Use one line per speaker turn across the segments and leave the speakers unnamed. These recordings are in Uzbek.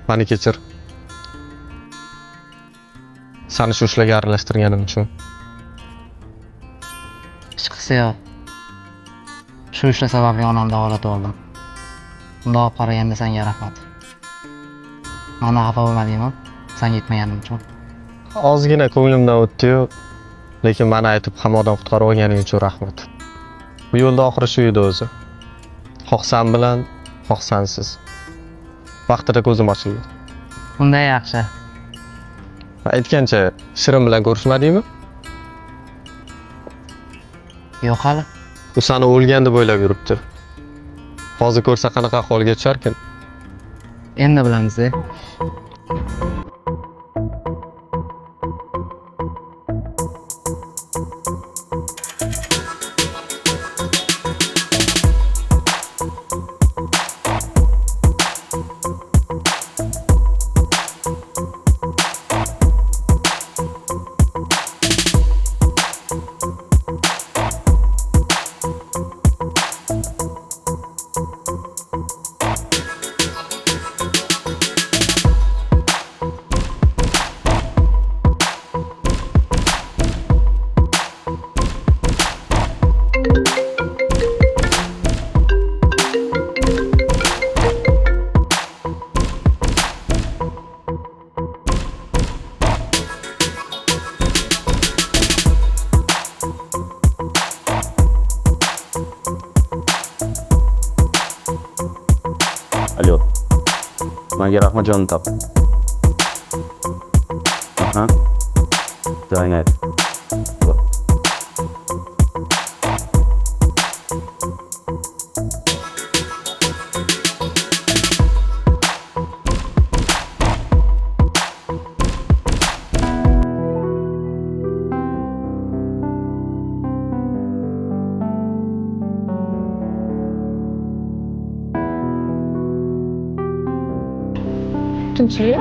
Meni kechir. Seni shu ishlarga aralashtirganim uchun.
Hech qisi yo'q. Shu ishlar sababli onamni davolatib oldim. Bundoq olib qaraganda senga rahmat. Mana xafa bo'lmadingmi? Sen yetmaganim uchun.
Ozgina ko'nglimdan o'tdi-yu, lekin meni aytib hammadan qutqarib olganing uchun rahmat. Bu yo'lda oxiri shu edi o'zi. Xoh sen bilan, xoh sensiz. Vaqtida ko'zim ochildi.
Bunday yaxshi.
Aytgancha, Shirin bilan ko'rishmadingmi?
Yo'q hali.
U seni o'lgan deb o'ylab yuribdi. Hozir ko'rsa qanaqa ahvolga tusharkin?
Endi bilamiz-da.
Alo. Menga Rahmatjonni top. Aha. Joying ayt.
Tinchlik?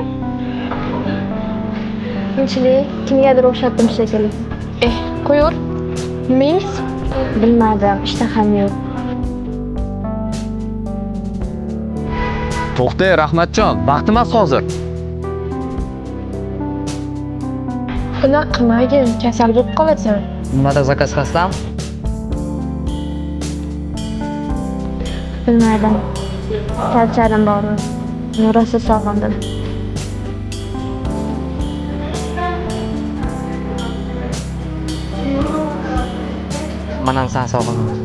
Tinchlik, kimgadir o'xshatdim shekilli. Qo'yur. Nimangiz? Bilmadim, ishtaham yo'q.
To'xta, Rahmatjon, vaqt emas hozir.
Bunaqa qilmagin, kasal bo'lib qolasan.
Nimada zakaz qilsam?
Bilmadim. Charchadim bormi? Rosa sog'indim.
Men ham seni sog'indim.